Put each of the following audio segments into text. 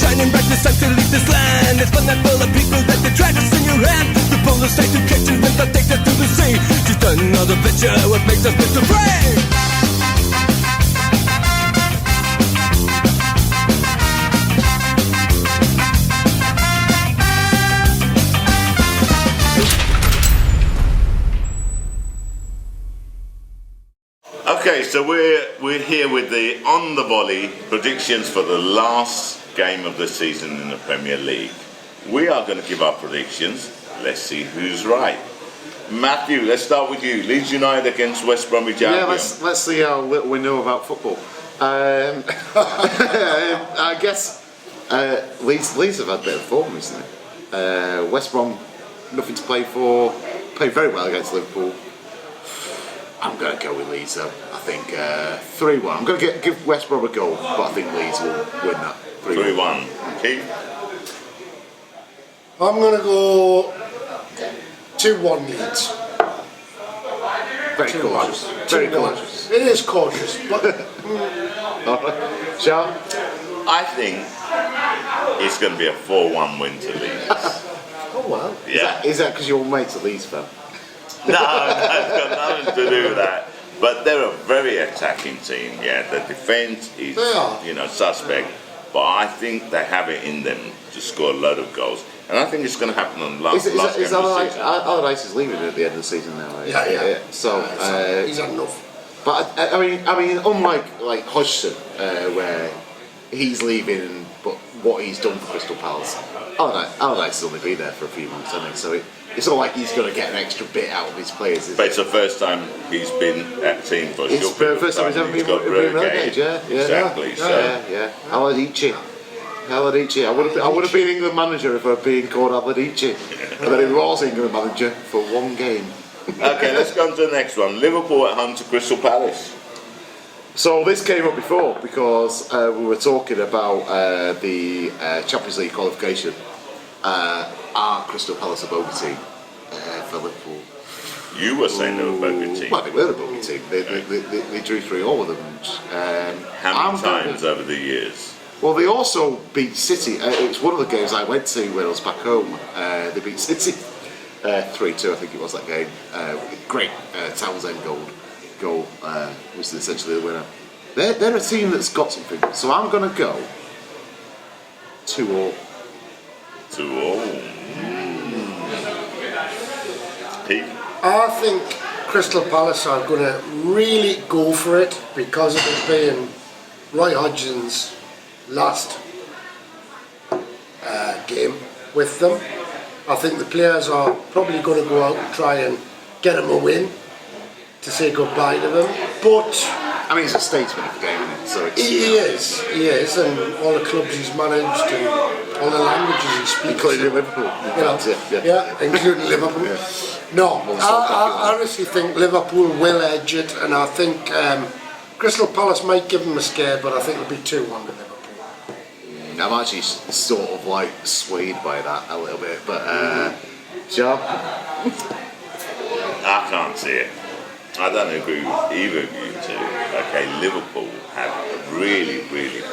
shining bright, it's time to leave this land. It's fun and full of people that they drag us in your hand. The polar state to catch you and they'll take us to the sea. Just another picture, what makes us fit to free. Okay, so we're here with the on the volley predictions for the last game of the season in the Premier League. We are going to give our predictions. Let's see who's right. Matthew, let's start with you. Leeds United against West Bromwich Albion. Yeah, let's see how little we know about football. I guess Leeds have had a bit of form recently. West Brom, nothing to play for. Played very well against Liverpool. I'm going to go with Leeds though. I think 3-1. I'm going to give West Brom a goal, but I think Leeds will win that. 3-1. Keith? I'm going to go 2-1 Leeds. Very cautious. Very cautious. It is cautious, but... Sean? I think it's going to be a 4-1 win to Leeds. Oh well. Yeah. Is that because your mate's a Leeds fan? No, it's got nothing to do with that. But they're a very attacking team. Yeah, the defence is, suspect. But I think they have it in them to score a load of goals, and I think it's going to happen on last game of the season. Allardyce is leaving at the end of the season now, right? Yeah. So he's had enough. But I mean, unlike Hodgson, where he's leaving, but what he's done for Crystal Palace, Allardyce has only been there for a few months, hasn't he? So it's not like he's going to get an extra bit out of his players. But it's the first time he's been at the team for a short period of time. It's the first time he's ever been relegated. Yeah. Exactly. Yeah. Allardyce. I would have been England manager if I'd been called Allardyce. And then he was England manager for one game. Okay, let's go on to the next one. Liverpool at home to Crystal Palace. So this came up before because we were talking about the Champions League qualification. Are Crystal Palace a bogey team for Liverpool? You were saying they were a bogey team. Well, they were a bogey team. They drew 3-3 with them. How many times over the years? Well, they also beat City. It was one of the games I went to when I was back home. They beat City 3-2, I think it was that game. Great Townsend goal was essentially the winner. They're a team that's got something. So I'm going to go 2-2. 2-2. Pete? I think Crystal Palace are going to really go for it because of it being Roy Hodgson's last game with them. I think the players are probably going to go out and try and get him a win to say goodbye to them. But I mean, he's a statesman of the game, isn't he? So it's, he is, and all the clubs he's managed and all the languages he speaks. Including Liverpool. Including Liverpool. Yeah. No, I honestly think Liverpool will edge it, and I think Crystal Palace might give them a scare, but I think it'll be 2-1 to Liverpool. I'm actually sort of swayed by that a little bit, but Joe? I can't see it. I don't agree with either of you two. Okay, Liverpool have really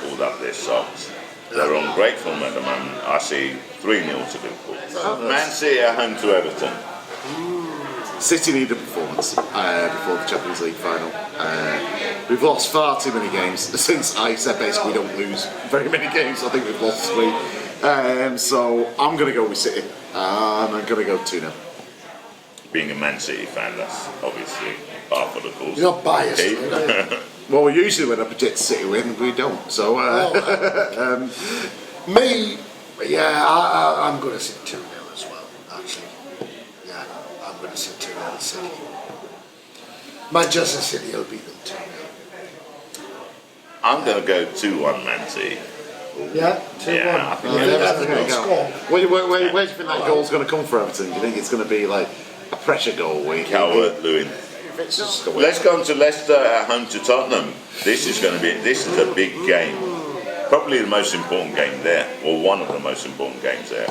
pulled up their socks. They're on great form at the moment. I see 3-0 to Liverpool. Man City at home to Everton. City need a performance before the Champions League final. We've lost far too many games since I said basically we don't lose very many games. I think we've lost 3. So I'm going to go with City. And I'm going to go 2-0. Being a Man City fan, that's obviously par for the course. You're not biased, Well, usually when I predict City win, we don't. So, I'm going to say 2-0 as well, actually. Yeah, I'm going to say 2-0 City. Manchester City will beat them 2-0. I'm going to go 2-1 Man City. Yeah, 2-1. Yeah, I think that's a good score. Where do you think that goal's going to come from, Everton? Do you think it's going to be like a pressure goal? Calvert-Lewin. Let's go on to Leicester at home to Tottenham. This is a big game. Probably the most important game there, or one of the most important games there.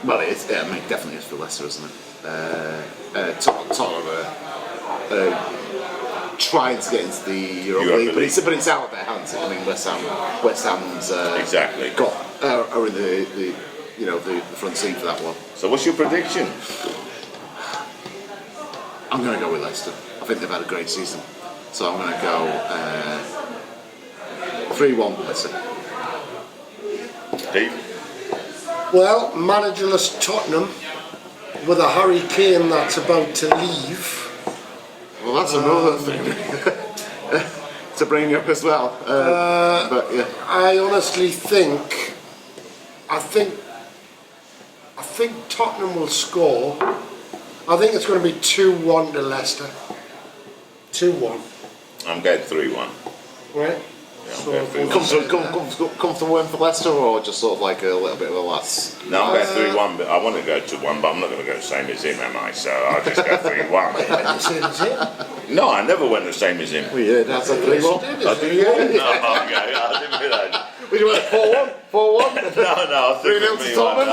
Well, definitely is for Leicester, isn't it? Tottenham trying to get into the Europa League, but it's out of their hands. I mean, West Ham's Exactly. are in the front seat for that one. So what's your prediction? I'm going to go with Leicester. I think they've had a great season, so I'm going to go 3-1 Leicester. Steve? Well, managerless Tottenham with a Harry Kane that's about to leave. Well, that's another thing to bring up as well. But yeah, I honestly think Tottenham will score. I think it's going to be 2-1 to Leicester. 2-1. I'm going 3-1. Right? Yeah, So I'm going 3-1. comfortable win for Leicester, or just sort of like a little bit of a last? No, I'm going 3-1, but I want to go 2-1, but I'm not going to go the same as him, am I? So I'll just go 3-1. Same as him. No, I never went the same as him. Well, yeah, that's a 3-1. I did. No, okay, I didn't do that. We do it 4-1? 4-1? No, 3-0 to Tottenham?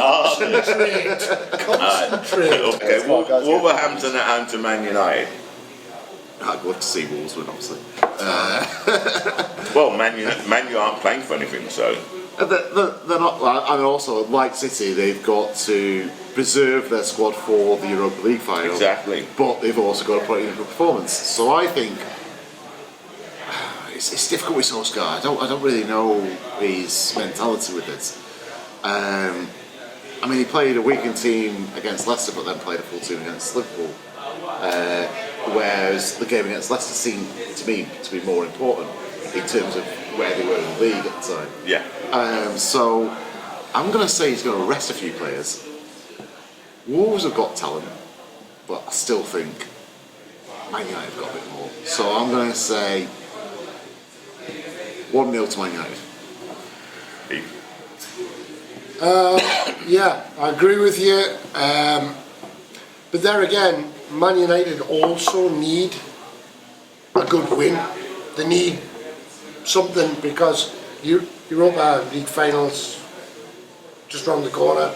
Concentrate. Okay, Wolverhampton at home to Man United. I'd love to see Wolves win, obviously. Well, Man U aren't playing for anything, so... They're not, and also, like City, they've got to preserve their squad for the Europa League final. Exactly. But they've also got to put in a good performance. So I think it's difficult with Solskjaer. I don't really know his mentality with it. I mean, he played a weakened team against Leicester, but then played a full team against Liverpool. Whereas the game against Leicester seemed to me to be more important in terms of where they were in the league at the time. Yeah. So I'm going to say he's going to rest a few players. Wolves have got talent, but I still think Man United have got a bit more. So I'm going to say 1-0 to Man United. Yeah, I agree with you. But there again, Man United also need a good win. They need something because Europa League finals just round the corner.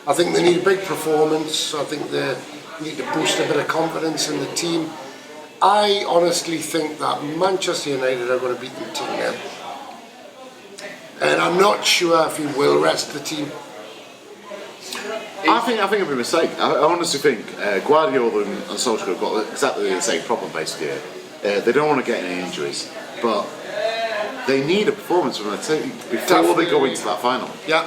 I think they need a big performance. I think they need to boost a bit of confidence in the team. I honestly think that Manchester United are going to beat them 2-0. And I'm not sure if he will rest the team. I think it'll be a mistake. I honestly think Guardiola and Solskjaer have got exactly the same problem basically. They don't want to get any injuries, but they need a performance from their team before they go into that final. Yeah.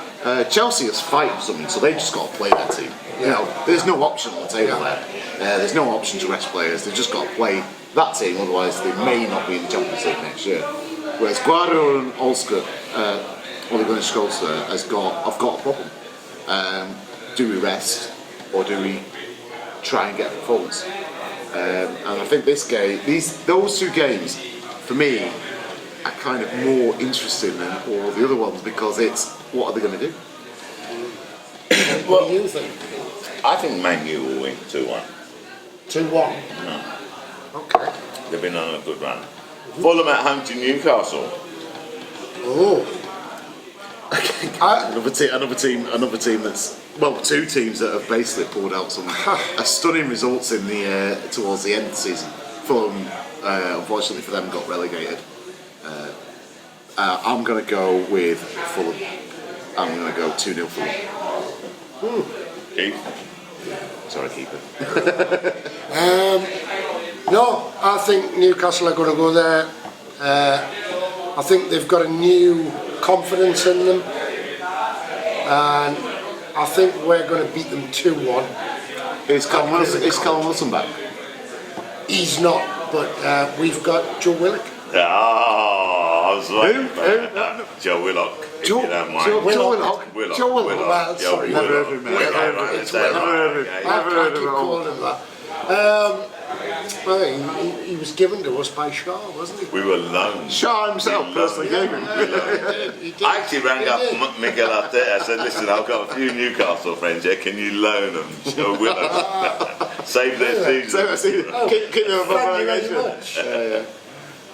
Chelsea is fighting something, so they just got to play their team. Yeah. You know, there's no option on the table there. There's no option to rest players. They've just got to play that team, otherwise they may not be in the Champions League next year. Whereas Guardiola and Solskjaer, Ole Gunnar Solskjaer, have got a problem. Do we rest or do we try and get a performance? And I think this game, those two games, for me, are kind of more interesting than all the other ones because it's what are they going to do? What do you think? I think Man U will win 2-1. 2-1. Okay. They've been on a good run. Fulham at home to Newcastle. Oh. Another team that's two teams that have basically pulled out some stunning results in the towards the end of the season. Fulham, unfortunately for them, got relegated. I'm going to go with Fulham. I'm going to go 2-0 Fulham. Keith? Sorry, keeper. No, I think Newcastle are going to go there. I think they've got a new confidence in them, and I think we're going to beat them 2-1. Is Callum Wilson back? He's not, but we've got Joe Willock. Oh, I was waiting for that. Joe Willock. Joe Willock. Well, sorry. Never heard of him. Never heard of him. I keep calling him that. Well, he was given to us by Shaw, wasn't he? We were loaned. Shaw himself personally gave him. He did. I actually rang up Miguel Arteta. I said, listen, I've got a few Newcastle friends here. Can you loan them? Joe Willock. Save their season. Keep them above Thank you very relegation. much.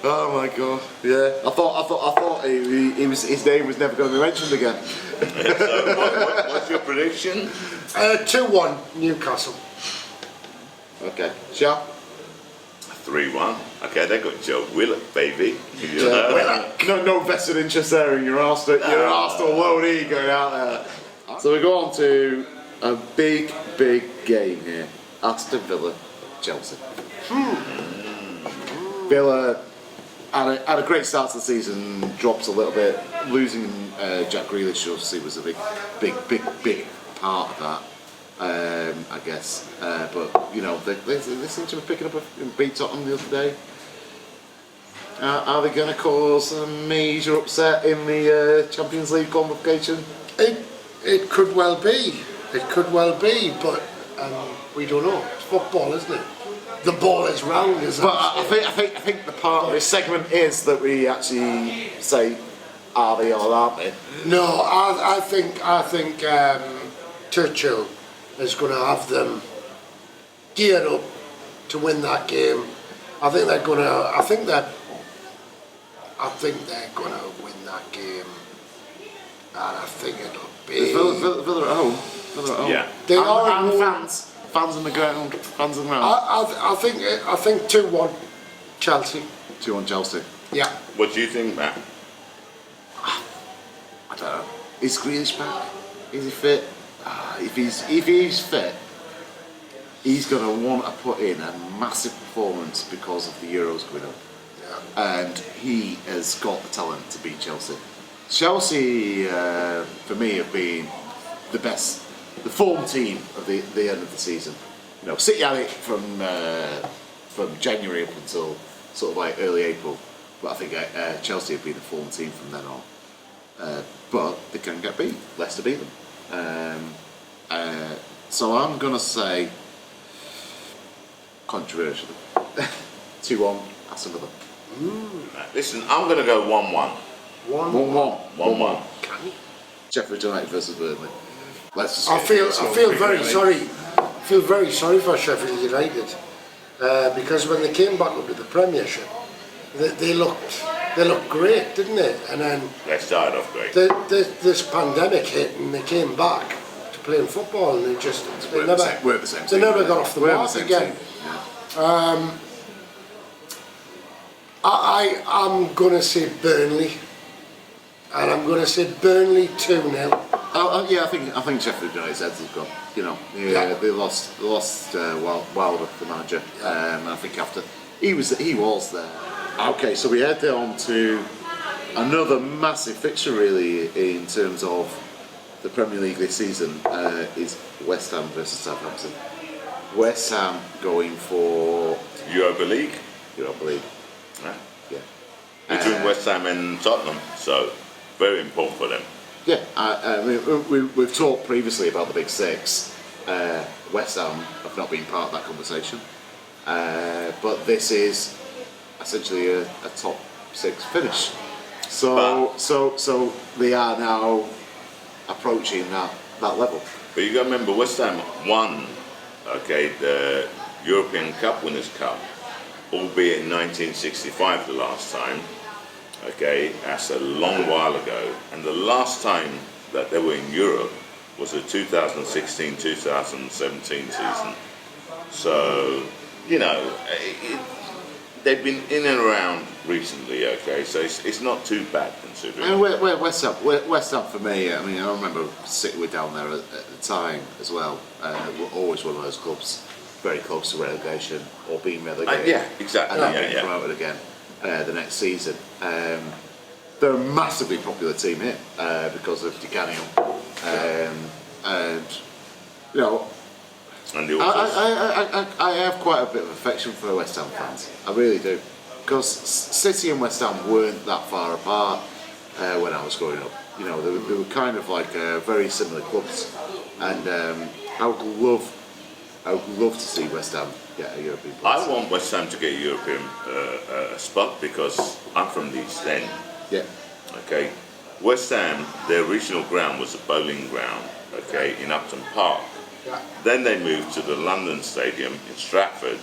Oh my god! Yeah, I thought his name was never going to be mentioned again. So, what's your prediction? 2-1 Newcastle. Okay, Shaw. 3-1. Okay, they got Joe Willock, baby. No vested interest there in your Arsenal loan going out there. So we go on to a big game here. Aston Villa, Chelsea. Villa had a great start to the season, dropped a little bit. Losing Jack Grealish obviously was a big part of that. I guess, but you know they seem to be picking up and beat Tottenham the other day. Are they going to cause a major upset in the Champions League qualification? It could well be. It could well be, but we don't know. It's football, isn't it? The ball is round, isn't it? But I think the part of this segment is that we actually say, are they or aren't they? No, I think Tuchel is going to have them geared up to win that game. I think they're going to win that game, and I think it'll be Villa at home. Yeah. They are and fans on the ground. I think 2-1 Chelsea. 2-1 Chelsea. Yeah. What do you think, Matt? I don't know. Is Grealish back? Is he fit? If he's fit, he's going to want to put in a massive performance because of the Euros coming up. Yeah. And he has got the talent to beat Chelsea. Chelsea, for me, have been the form team of the end of the season. You know, City had it from January up until sort of like early April, but I think Chelsea have been the form team from then on. But they can get beat. Leicester beat them. So I'm going to say, controversial, 2-1 Aston Villa. Listen, I'm going to go 1-1. 1-1. Sheffield United versus Burnley. I feel very sorry. I feel very sorry for Sheffield United because when they came back up to the Premiership, they looked great, didn't they? And then They started off great. this pandemic hit, and they came back to playing football, and they never got off the mark again. I'm going to say Burnley, and I'm going to say Burnley 2-0. Yeah, I think Sheffield United's heads have gone. You know, they lost Wilder, the manager, and I think after he was there. Okay, so we head on to another massive fixture really in terms of the Premier League this season is West Ham versus Southampton. West Ham going for Europa League. Yeah. Between West Ham and Tottenham, so very important for them. Yeah, we've talked previously about the Big Six. West Ham have not been part of that conversation, but this is essentially a top 6 finish. So they are now approaching that level. But you got to remember, West Ham won, the European Cup Winners' Cup, albeit in 1965 the last time. That's a long while ago, and the last time that they were in Europe was the 2016-2017 season. So, you know, they've been in and around recently, so it's not too bad considering. And West Ham for me, I mean, I remember sitting with down there at the time as well. We're always one of those clubs very close to relegation or being relegated. Yeah, exactly. And being promoted again the next season. They're a massively popular team here because of Di Canio. And you know, I have quite a bit of affection for West Ham fans. I really do, because City and West Ham weren't that far apart when I was growing up. You know, they were kind of like very similar clubs, and I would love to see West Ham get a European place. I want West Ham to get a European spot because I'm from Leeds then. Yeah. West Ham, their original ground was a bowling ground, in Upton Park. Yeah. Then they moved to the London Stadium in Stratford,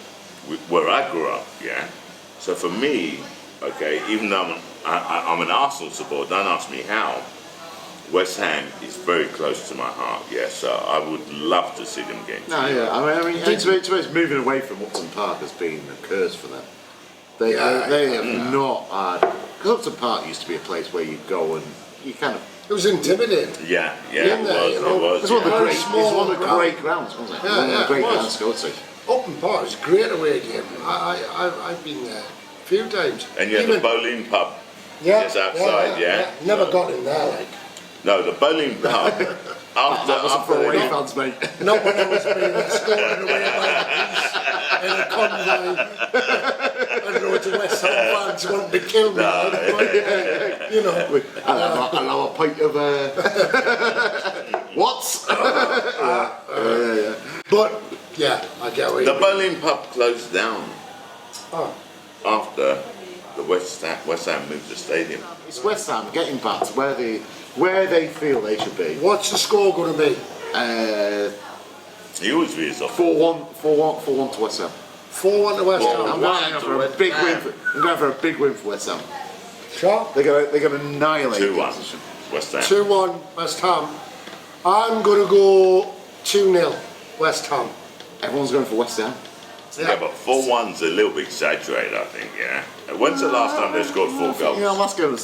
where I grew up, So for me, even though I'm an Arsenal supporter, don't ask me how. West Ham is very close to my heart, yes, so I would love to see them get into No, Europe. yeah. I mean, it's moving away from Upton Park has been a curse for them. They have not had, because Upton Park used to be a place where you go and you kind of. It was intimidating. Yeah, In there, it you know, was. It's one of the yeah. great, Small it's one of the ground. great grounds, wasn't it? Yeah, One of yeah, the great it was. grounds to go to. Upton Park was a great away game. I've been there a few times. And you had the bowling pub just outside, yeah? Never got in there, like. No, the bowling pub. That wasn't for away the- fans, mate. Not when I was being escorted away by the police in a convoy. I don't know, it's a West Ham fans wanting to kill me. You know. Allow a pint of what? But, yeah, I get what you The mean. bowling pub closed down Oh. after the West Ham moved the stadium. It's West Ham getting back to where they feel they should be. What's the score going to be? He always rears off. 4-1 to West Ham. 4-1 to West Well, Ham. I'm going for a big win. I'm going for a big win for West Ham. Sure. They're going to annihilate the 2-1 opposition. West Ham. 2-1 West Ham. I'm going to go 2-0 West Ham. Everyone's going for West Ham. Yeah, but 4-1's a little bit exaggerated, I think, yeah? When's the last time they scored 4 goals? You know, let's go the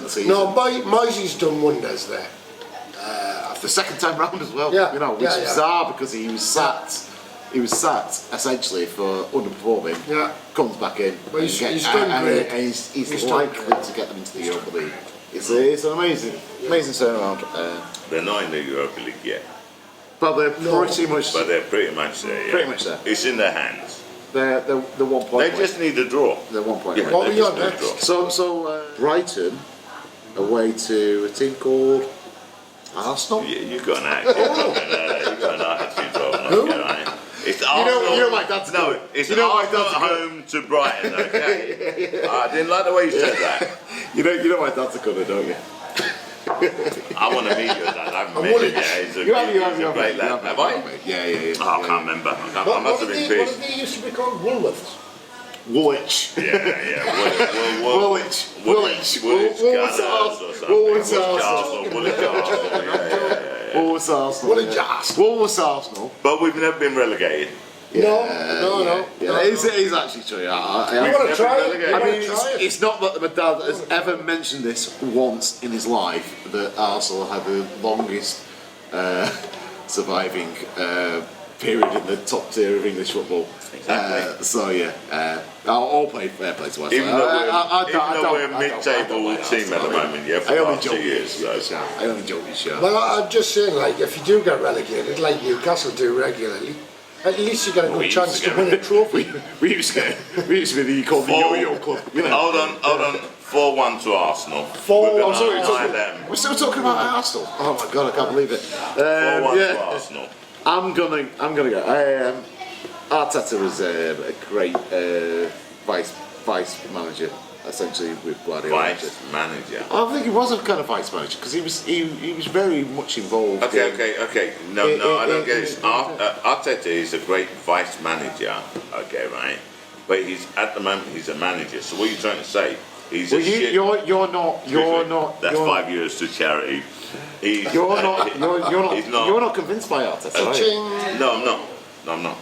season. No, Moisey's done wonders there. The second time round as well. Yeah, You know, which yeah, is yeah. bizarre because he was sacked. He was sacked essentially for underperforming. Yeah. Comes back in. Well, he's and done great. And he's He's done likely great. to get them into the Europa League. It's an amazing turnaround. They're not in the Europa League yet, But they're No. pretty much but they're pretty much there, yeah? Pretty much there. It's in their hands. they're 1 point. They just need a draw. They're 1 point. Yeah, away. What they were you just on need a next? draw. So Brighton away to a team called Arsenal. You got an attitude. You got an attitude problem. Who? Right? It's You Arsenal. know my dad's No, good. it's You know my Arsenal dad's at good. home to Brighton. Okay. I didn't like the way you said that. You know my dad's a gunner, don't you? I want to meet your dad. I haven't met him Woolwich. yet. He's a You have great lad. Have I? Yeah. Oh, I can't remember. I What must have been did pissed. they used to be called? Woolworths. Woolwich. Yeah. Woolwich. Woolwich Woolwich Gunners Arsenal. or something. Woolwich Arsenal. Woolwich Arsenal. Yeah. Woolwich Arsenal. Woolwich Arsenal. Woolwich Arsenal. But we've never been relegated. No. Yeah, it's actually true. You want to try it? You I wanna mean, try it? it's not that my dad has ever mentioned this once in his life that Arsenal have the longest surviving period in the top tier of English football. Exactly. So yeah, I'll play fair play to us. Even though we're a mid-table team at the moment, yeah, for I the only last 2 joke years. with you, So. I only joke with you. Well, I'm just saying, like, if you do get relegated, like Newcastle do regularly, at least you get a good chance to win a trophy. We used to be called the Yo-Yo Club. You know. Hold on. 4-1 to Arsenal. 4-1. We're I'm gonna sorry, eye them. we're still talking about Arsenal. Oh my god, I can't believe it. 4-1 to Arsenal. I'm gonna go. Arteta was a great vice manager, essentially with Guardiola. Vice manager. I think he was a kind of vice manager because he was very much involved. Okay. No, I don't get this. Arteta is a great vice manager. Okay, right. But at the moment he's a manager. So what are you trying to say? He's a shit. You're not. That's 5 years to charity. You're not convinced by Arteta. Are you? Ching. No, I'm not.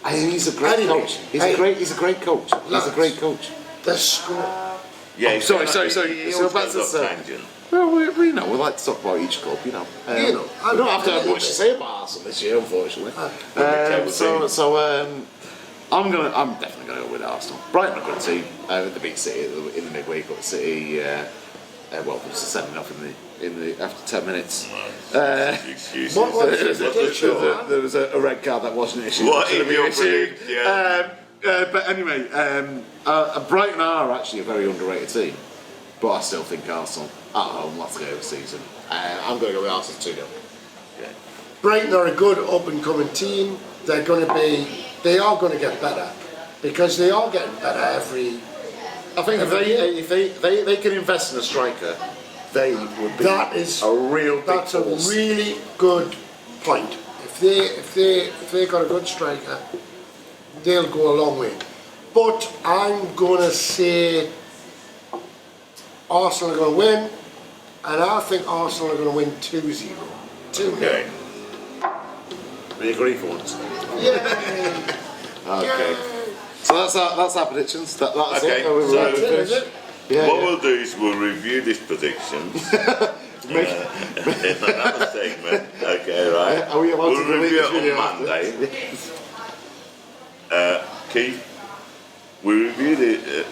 I think he's a great Anyway, coach. He's a great coach. He's a great coach. The score. Yeah. Oh, sorry. He So always back to goes the off tangent. Well, we know we like to talk about each club, you know. You know, we don't have to have I'm- much to say about Arsenal this year, unfortunately. table I'm definitely going to go with Arsenal. Brighton are a good team. They beat City in the midweek, but City, it was a 7-0 after 10 minutes. Excuses. What was What's the it? score? There was a red card that wasn't issued. What Should have in been your issued. prediction? But anyway, Brighton are actually a very underrated team, but I still think Arsenal at home last game of the season. I'm going to go with Arsenal 2-0. Okay. Brighton are a good up-and-coming team. They are going to get better because they are getting better every. I think if they can invest in a striker, they would be a real big That's a force. really good point. If they got a good striker, they'll go a long way. But I'm gonna say Arsenal are gonna win, and I think Arsenal are going to win 2-0. 2-0. Okay. We agree for once. Yay! Okay. Yay! So that's our predictions. That's Okay, it. We're so- ready to That's it, finish. is it? Yeah, What yeah. we'll do is we'll review these predictions in another segment. Okay, right? Are we allowed to We'll delete review this it video on after? Monday. Keith, we review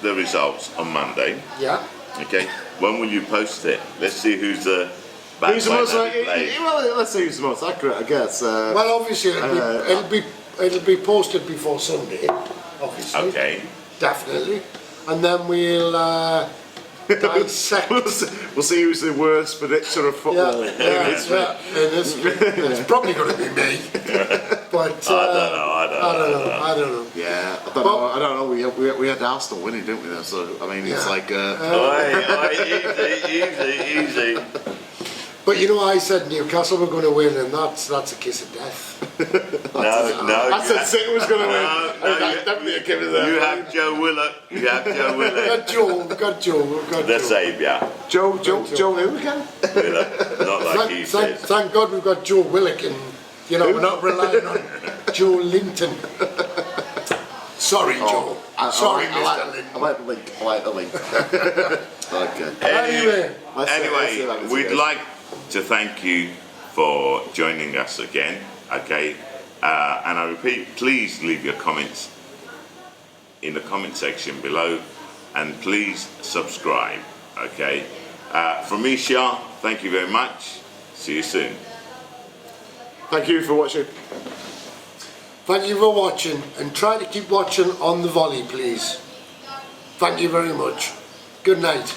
the results on Monday. Yeah. Okay, when will you post it? Let's see who's the back Who's the line most that he plays. well, let's say who's the most accurate, I guess. Well, obviously it'll be posted before Sunday. Obviously. Okay. Definitely. And then we'll dissect. We'll see who's the worst predictor of football. In history. It's probably going to be me. But I don't know. Yeah, I don't know. We had Arsenal winning, didn't we? Though? So I mean, it's Yeah. like. Easy. But you know, I said Newcastle were going to win, and that's a kiss of death. No. I said City was going to win. No, Definitely a given there. You have Joe Willock. We've got Joe. The saviour. Joe who again? Willock. Not like he says. Thank God we've got Joe Willock, and we're not relying on Joe Linton. Sorry, Joe. Sorry, Mr. Linton. I like the link. Okay. Anyway, we'd like to thank you for joining us again. Okay, and I repeat, please leave your comments in the comment section below, and please subscribe. Okay, from me, Shah, thank you very much. See you soon. Thank you for watching. Thank you for watching, and try to keep watching on the volley, please. Thank you very much. Good night.